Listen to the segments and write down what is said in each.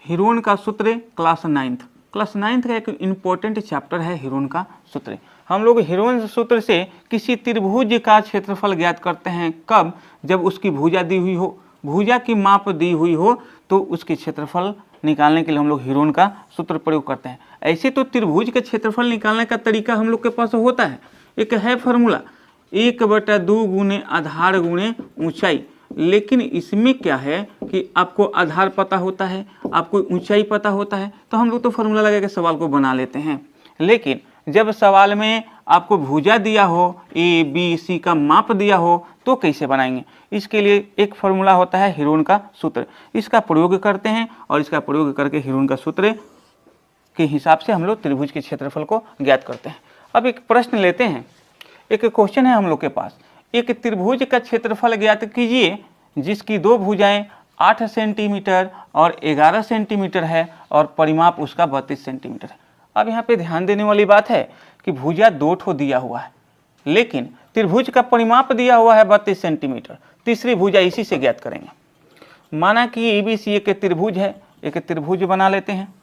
Heron का सूत्र class 9th का एक इम्पोर्टेंट चैप्टर है हीरोन का सूत्र। हम लोग हीरोन सूत्र से किसी त्रिभुज का क्षेत्रफल ज्ञात करते हैं। कब? जब उसकी भुजा दी हुई हो, भुजा की माप दी हुई हो तो उसके क्षेत्रफल निकालने के लिए हम लोग हीरोन का सूत्र प्रयोग करते हैं। ऐसे तो त्रिभुज के क्षेत्रफल निकालने का तरीका हम लोग के पास होता है, एक है फॉर्मूला 1/2 गुणे आधार गुणे ऊंचाई। लेकिन इसमें क्या है कि आपको आधार पता होता है, आपको ऊंचाई पता होता है, तो हम लोग तो फॉर्मूला लगा के सवाल को बना लेते हैं। लेकिन जब सवाल में आपको भुजा दिया हो, ए बी सी का माप दिया हो, तो कैसे बनाएंगे? इसके लिए एक फॉर्मूला होता है हीरोन का सूत्र, इसका प्रयोग करते हैं और इसका प्रयोग करके हीरोन का सूत्र के हिसाब से हम लोग त्रिभुज के क्षेत्रफल को ज्ञात करते हैं। अब एक प्रश्न लेते हैं, एक क्वेश्चन है हम लोग के पास, एक त्रिभुज का क्षेत्रफल ज्ञात कीजिए जिसकी दो भुजाएं 8 सेंटीमीटर और 11 सेंटीमीटर है और परिमाप उसका 32 सेंटीमीटर है। अब यहाँ पे ध्यान देने वाली बात है कि भुजा 2 ठो दिया हुआ है, लेकिन त्रिभुज का परिमाप दिया हुआ है 32 सेंटीमीटर। तीसरी भुजा इसी से ज्ञात करेंगे। माना कि एबीसी एक त्रिभुज है, एक त्रिभुज बना लेते हैं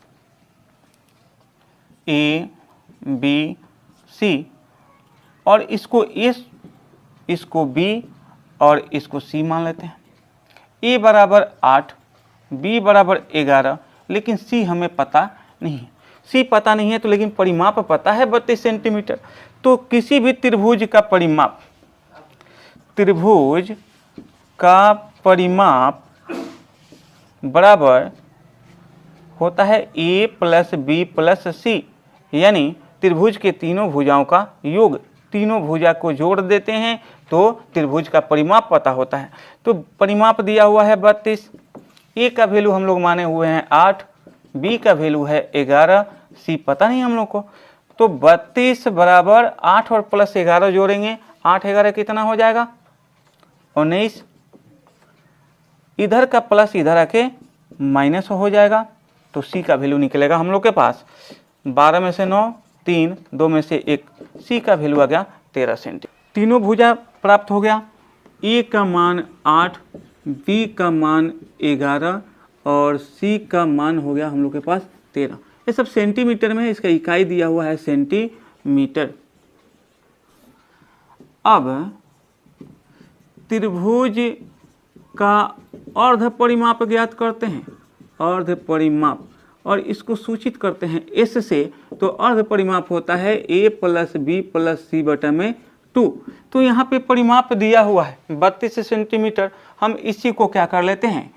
ए बी सी, और इसको ए, इसको बी और इसको सी मान लेते हैं। ए बराबर 8, बी बराबर 11, लेकिन सी हमें पता नहीं है। सी पता नहीं है तो लेकिन परिमाप पता है 32 सेंटीमीटर। तो किसी भी त्रिभुज का परिमाप, त्रिभुज का परिमाप बराबर होता है ए प्लस बी प्लस सी, यानी त्रिभुज के तीनों भुजाओं का योग। तीनों भुजा को जोड़ देते हैं तो त्रिभुज का परिमाप पता होता है। तो परिमाप दिया हुआ है 32, ए का वैल्यू हम लोग माने हुए हैं 8, बी का वैल्यू है 11, सी पता नहीं हम लोग को। तो 32 बराबर 8 और प्लस 11 जोड़ेंगे, 8 11 कितना हो जाएगा? 19। इधर का प्लस इधर आके माइनस हो जाएगा, तो सी का वैल्यू निकलेगा हम लोग के पास 12 में से 9, 3, 2 में से 1, सी का वैल्यू आ गया 13 सेंटीमीटर। तीनों भुजा प्राप्त हो गया। ए का मान 8, बी का मान 11 और सी का मान हो गया हम लोग के पास 13। ये सब सेंटीमीटर में है, इसका इकाई दिया हुआ है सेंटीमीटर। अब त्रिभुज का अर्ध परिमाप ज्ञात करते हैं, अर्ध परिमाप, और इसको सूचित करते हैं एस से। तो अर्ध परिमाप होता है ए प्लस बी प्लस सी बटा में 2। तो यहाँ पे परिमाप दिया हुआ है 32 सेंटीमीटर। हम इसी को क्या कर लेते हैं?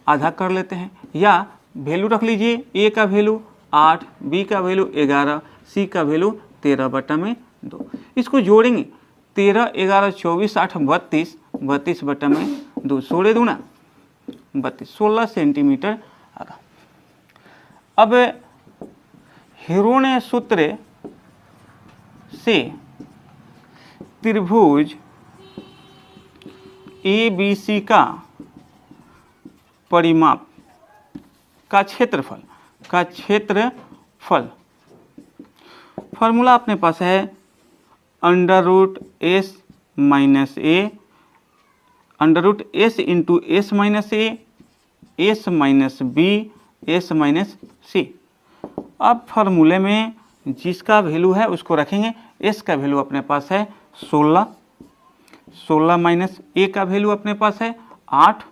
आधा कर लेते हैं, या वैल्यू रख लीजिए, ए का वैल्यू 8, बी का वैल्यू 11, सी का वैल्यू 13 बटा में 2। इसको जोड़ेंगे, 13 11 24 8 32, 32 बटा में 2, 16 दूना 32, 16 सेंटीमीटर आगा। अब हीरोन सूत्र से त्रिभुज ए बी सी का परिमाप का क्षेत्रफल फॉर्मूला अपने पास है √s minus A, √s into S minus A, S minus B, S minus C. अब फॉर्मूले में जिसका वैल्यू है उसको रखेंगे। एस का वैल्यू अपने पास है 16, 16 माइनस ए का वैल्यू अपने पास है 8,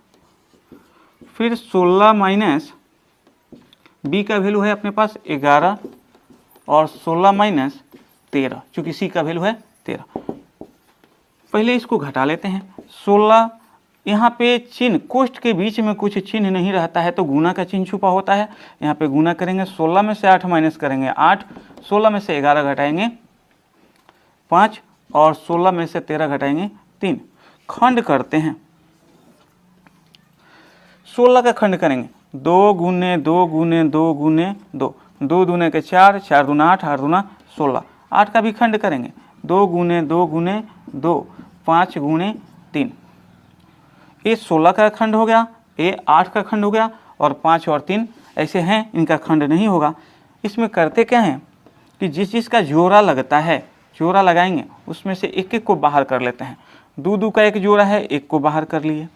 फिर 16 माइनस बी का वैल्यू है अपने पास 11 और 16 माइनस 13, चूंकि सी का वैल्यू है 13। पहले इसको घटा लेते हैं। 16, यहाँ पे चिन्ह कोष्ठ के बीच में कुछ चिन्ह नहीं रहता है तो गुना का चिन्ह छुपा होता है। यहाँ पे गुना करेंगे, 16 में से 8 माइनस करेंगे 8, 16 में से 11 घटाएंगे 5 और 16 में से 13 घटाएंगे 3। खंड करते हैं, 16 का खंड करेंगे, 2 गुने 2 गुने 2 गुने 2, 2 दूने के 4, 4 दूना 8, 8 दूना 16। 8 का भी खंड करेंगे, 2 गुने 2 गुने 2, 5 गुने 3। ये 16 का खंड हो गया, ये 8 का खंड हो गया, और 5 और 3 ऐसे हैं, इनका खंड नहीं होगा। इसमें करते क्या हैं कि जिस जिसका जोड़ा लगता है, जोड़ा लगाएंगे, उसमें से एक एक को बाहर कर लेते हैं। 2 2 का एक जोड़ा है, एक को बाहर कर लिए।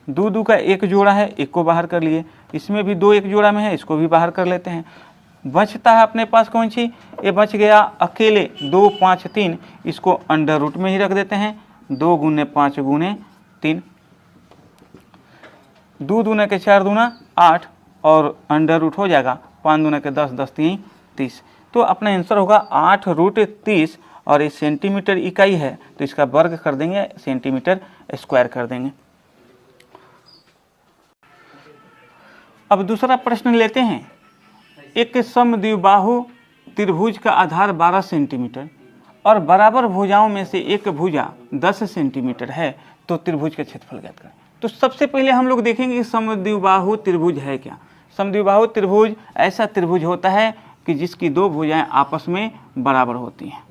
2 2 का एक जोड़ा है, एक को बाहर कर लिए। इसमें भी 2 एक जोड़ा में है, इसको भी बाहर कर लेते हैं। बचता है अपने पास कौन सी, ये बच गया अकेले 2 5 3, इसको अंडर रूट में ही रख देते हैं। 2 गुने 5 गुने 3, 2 दूना के 4 दूना 8 और अंडर रूट हो जाएगा 5 दूना के 10, 10 3 30। तो अपना आंसर होगा 8 रूट 30 और ये सेंटीमीटर इकाई है तो इसका वर्ग कर देंगे, सेंटीमीटर स्क्वायर कर देंगे। अब दूसरा प्रश्न लेते हैं। एक समद्विबाहु त्रिभुज का आधार 12 सेंटीमीटर और बराबर भुजाओं में से एक भुजा 10 सेंटीमीटर है, तो त्रिभुज का क्षेत्रफल ज्ञात करें। तो सबसे पहले हम लोग देखेंगे कि समद्विबाहु त्रिभुज है क्या। समद्विबाहु त्रिभुज ऐसा त्रिभुज होता है कि जिसकी 2 भुजाएं आपस में बराबर होती हैं।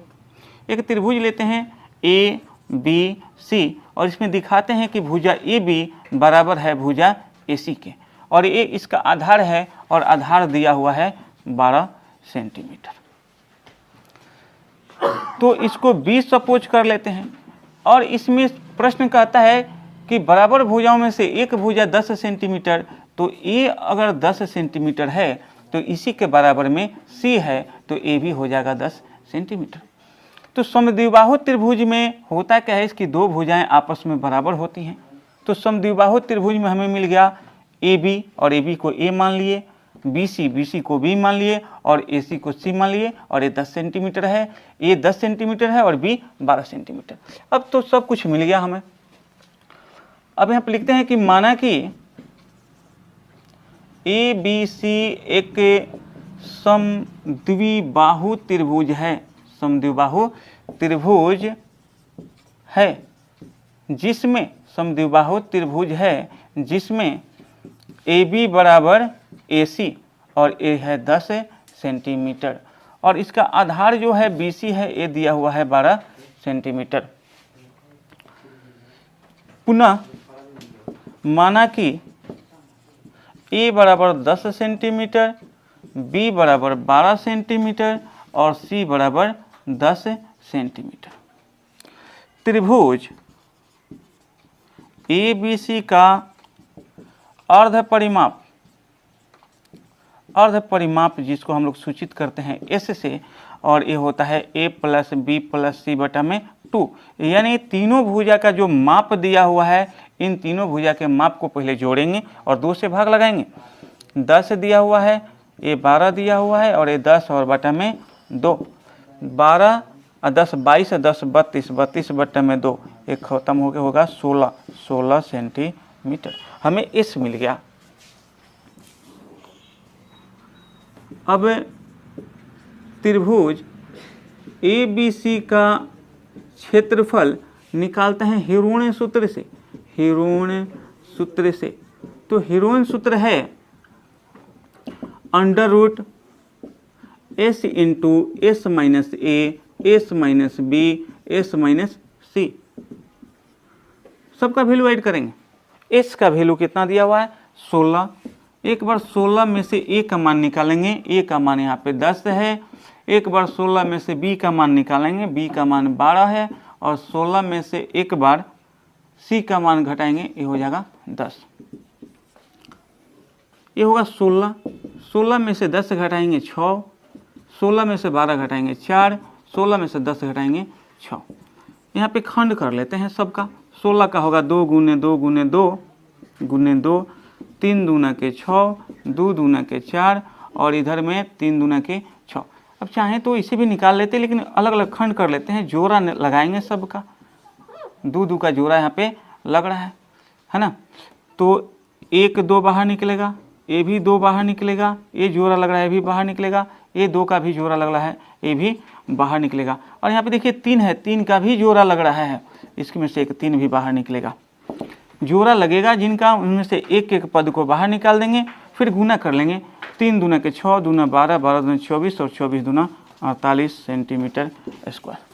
एक त्रिभुज लेते हैं ए बी सी और इसमें दिखाते हैं कि भुजा ए बी बराबर है भुजा ए सी के, और ये इसका आधार है और आधार दिया हुआ है 12 सेंटीमीटर। तो इसको बी सपोज कर लेते हैं और इसमें प्रश्न कहता है कि बराबर भुजाओं में से एक भुजा 10 सेंटीमीटर, तो ए अगर 10 सेंटीमीटर है तो इसी के बराबर में सी है तो ए भी हो जाएगा 10 सेंटीमीटर। तो समद्विबाहु त्रिभुज में होता क्या है, इसकी 2 भुजाएं आपस में बराबर होती हैं। तो समद्विबाहु त्रिभुज में हमें मिल गया ए बी और ए बी को ए मान लिए, बी सी को बी मान लिए और ए सी को सी मान लिए, और ये 10 सेंटीमीटर है, ए 10 सेंटीमीटर है और बी 12 सेंटीमीटर। अब तो सब कुछ मिल गया हमें। अब यहाँ पर लिखते हैं कि माना कि ए बी सी एक समद्विबाहु त्रिभुज है, समद्विबाहु त्रिभुज है जिसमें समद्विबाहु त्रिभुज है जिसमें ए बी बराबर ए सी और ए है 10 सेंटीमीटर और इसका आधार जो है बी सी है, ए दिया हुआ है 12 सेंटीमीटर। पुनः माना कि ए बराबर 10 सेंटीमीटर, बी बराबर 12 सेंटीमीटर और सी बराबर 10 सेंटीमीटर। त्रिभुज ए बी सी का अर्ध परिमाप जिसको हम लोग सूचित करते हैं एस से, और ये होता है ए प्लस बी प्लस सी बटा में 2, यानी तीनों भुजा का जो माप दिया हुआ है इन तीनों भुजा के माप को पहले जोड़ेंगे और 2 से भाग लगाएंगे। 10 दिया हुआ है, ये 12 दिया हुआ है और ये 10 और बटा में 2, 12 और 10 22 और 10 32, 32 बटा में 2, एक खत्म हो गया होगा 16 सेंटीमीटर। हमें एस मिल गया। अब त्रिभुज ए बी सी का क्षेत्रफल निकालते हैं हिरोन सूत्र से। तो हिरोन सूत्र है under root S into S minus A, S minus B, S minus C. सबका वैल्यू ऐड करेंगे। एस का वैल्यू कितना दिया हुआ है 16। एक बार 16 में से ए का मान निकालेंगे, ए का मान यहाँ पे 10 है। एक बार 16 में से बी का मान निकालेंगे, बी का मान 12 है, और 16 में से एक बार सी का मान घटाएंगे, ये हो जाएगा 10। ये होगा 16, 16 में से 10 घटाएंगे 6, 16 में से 12 घटाएंगे 4, 16 में से 10 घटाएंगे 6। यहाँ पे खंड कर लेते हैं सबका। 16 का होगा 2 गुने 2 गुने 2 गुने 2, 3 दूना के 6, 2 दूना के 4 और इधर में 3 दूना के 6। अब चाहें तो इसे भी निकाल लेते हैं, लेकिन अलग अलग खंड कर लेते हैं, जोड़ा लगाएंगे सबका। 2 का जोड़ा यहाँ पे लग रहा है ना। तो 1 2 बाहर निकलेगा, ये भी 2 बाहर निकलेगा, ये जोड़ा लग रहा है ये भी बाहर निकलेगा, ये 2 का भी जोड़ा लग रहा है ये भी बाहर निकलेगा, और यहाँ पे देखिए 3 है, 3 का भी जोड़ा लग रहा है, इसमें से एक 3 भी बाहर निकलेगा। जोड़ा लगेगा जिनका उनमें से एक एक पद को बाहर निकाल देंगे, फिर गुना कर लेंगे। 3 दूना के 6, दूना 12, 12 दूना 24 और 24 दूना 48 सेंटीमीटर स्क्वायर।